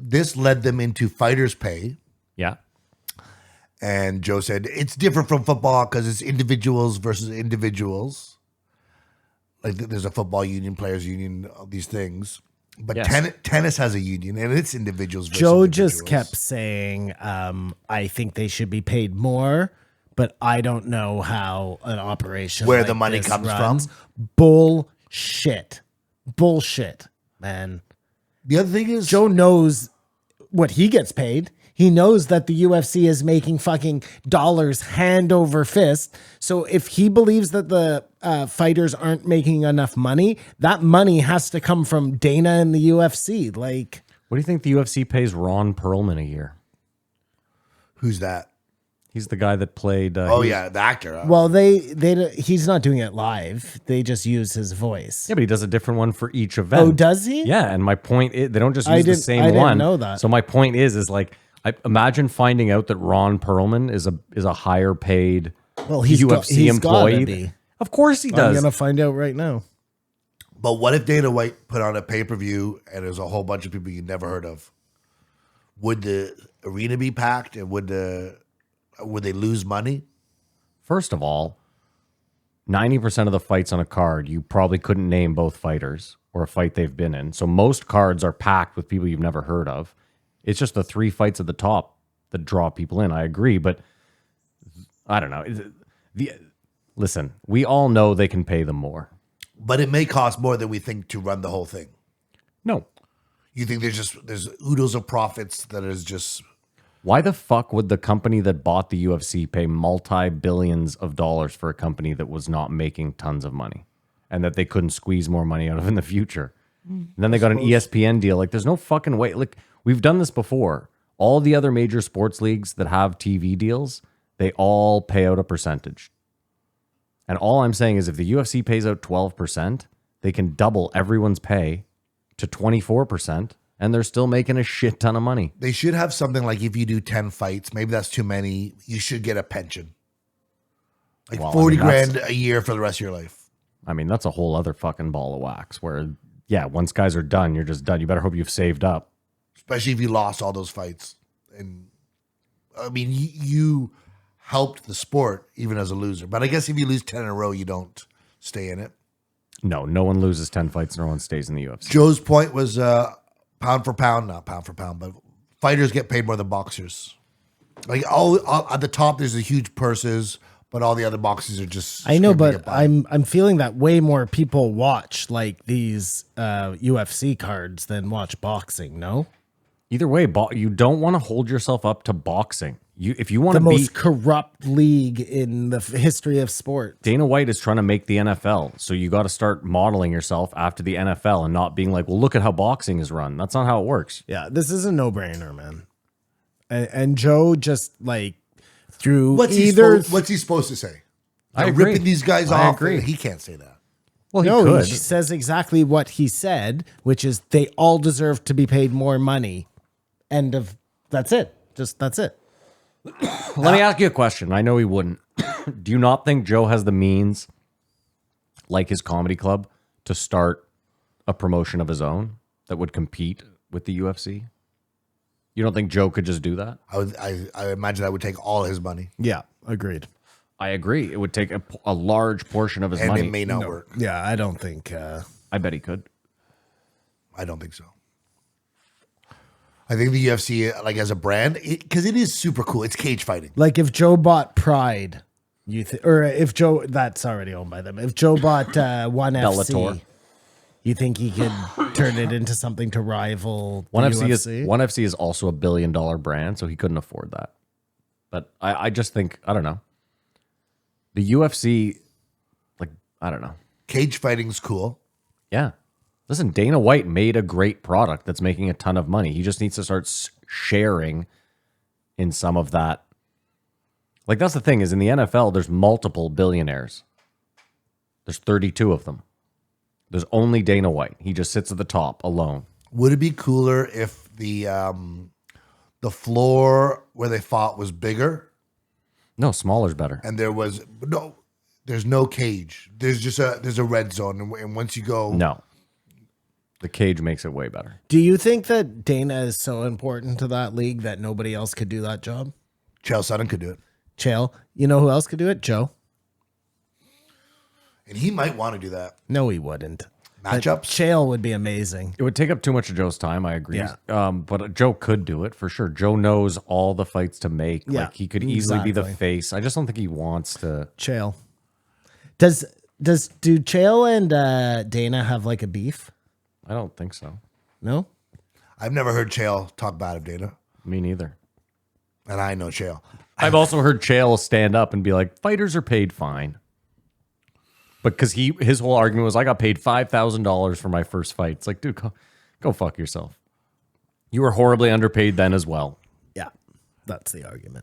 this led them into fighters pay. Yeah. And Joe said, it's different from football because it's individuals versus individuals. Like there's a football union, players union, all these things. But Yes. tennis has a union and it's individuals versus Joe individuals. just kept saying, I think they should be paid more, but I don't know how an operation Where like the money this comes runs. from. Bullshit, man. The other thing is, Joe knows what he gets paid. He knows that the UFC is making fucking dollars hand over fist. So if he believes that the fighters aren't making enough money, that money has to come from Dana and the UFC. Like, What do you think the UFC pays Ron Perlman a year? who's that? He's the guy that played. The actor. well, he's not doing it live. They just use his voice. Yeah, but he does a different one for each event. Oh, does he? Yeah, and my point is they don't just I use the didn't- same I didn't one. know that. So my point is like I imagine finding out that Ron Perlman is a higher paid Well, he's UFC employee. gotta be. Of course he I'm does. gonna find out right now. But what if Dana White put on a pay-per-view and there's a whole bunch of people you never heard of? Would the arena be packed and would they lose money? First of all, 90% of the fights on a card, you probably couldn't name both fighters or a fight they've been in. So most cards are packed with people you've never heard of. It's just the 3 fights at the top that draw people in. I agree, but I don't know. Listen, we all know they can pay them more. But it may cost more than we think to run the whole thing. No. You think there's oodles of profits that is just Why the fuck would the company that bought the UFC pay multi-billions of dollars for a company that was not making tons of money and that they couldn't squeeze more money out of in the future? And then they got an ESPN deal. Like, there's no fucking way. Like, we've done this before. All the other major sports leagues that have TV deals, they all pay out a percentage. And all I'm saying is if the UFC pays out 12%, they can double everyone's pay to 24%, and they're still making a shit ton of money. they should have something like if you do 10 fights, maybe that's too many, you should get a pension. Like Well, I 40 mean, that's- grand a year for the rest of your life. I mean, that's a whole other fucking ball of wax where, yeah, once guys are done, you're just done. You better hope you've saved up. Especially if you lost all those fights. And I mean, you helped the sport even as a loser. But I guess if you lose 10 in a row, you don't stay in it. No one loses 10 fights, no one stays in the UFC. Joe's point was pound for pound, not pound for pound, but fighters get paid more than boxers. Like all at the top, there's the huge purses, but all the other boxers are just. I know, scraping but it by. I'm feeling that way more people watch like these UFC cards than watch boxing. No, Either way, you don't want to hold yourself up to boxing. If you want the to most be, corrupt league in the history of sport. Dana White is trying to make the NFL, so you got to start modeling yourself after the NFL and not being like, well, look at how boxing is run. That's not how it works. Yeah, this is a no-brainer, man. And Joe just like through what's he supposed to say? I They're agree. ripping these guys I off. agree. He can't say that. Well, he no, could. he says exactly what he said, which is they all deserve to be paid more money. End of. That's it. That's it. Let me ask you a question. I know he wouldn't. Do you not think Joe has the means, like his comedy club, to start a promotion of his own that would compete with the UFC? You don't think Joe could just do that? I imagine that would take all his money, Yeah, agreed. I agree. It would take a large portion of his and money. it may not work. Yeah, I don't think. I bet he could. I don't think so. I think the UFC, like as a brand, because it is super cool. It's cage fighting. Like if Joe bought Pride, or if Joe, that's already owned by them. If Joe bought One Bellator. FC, you think he could turn it into something to rival the One FC UFC? is One FC is also a $1 billion brand, so he couldn't afford that. But I just think, I don't know. The UFC, like, I don't know. Cage fighting's cool. Yeah. Listen, Dana White made a great product that's making a ton of money. He just needs to start sharing in some of that. Like, that's the thing is in the NFL, there's multiple billionaires. There's 32 of them. There's only Dana White. He just sits at the top alone. Would it be cooler if the floor where they fought was bigger No, smaller's better. and there's no cage. There's just there's a red zone, and once you go, No. The cage makes it way better. Do you think that Dana is so important to that league that nobody else could do that job? Chael Sonnen could do it. Chael. You know who else could do it? Joe. And he might want to do that. No, he wouldn't. Matchups? Chael would be amazing. It would take up too much of Joe's time. I agree. Yeah. But Joe could do it for sure. Joe knows all the fights to make. Yeah, Like he could easily be the exactly. face. I just don't think he wants to. Chael. Do Chael and Dana have like a beef? I don't think so. No? I've never heard Chael talk bad of Dana. Me neither. And I know Chael. I've also heard Chael stand up and be like, fighters are paid fine. Because his whole argument was, I got paid $5,000 for my first fight. It's like, dude, go fuck yourself. You were horribly underpaid then as well. Yeah. That's the argument.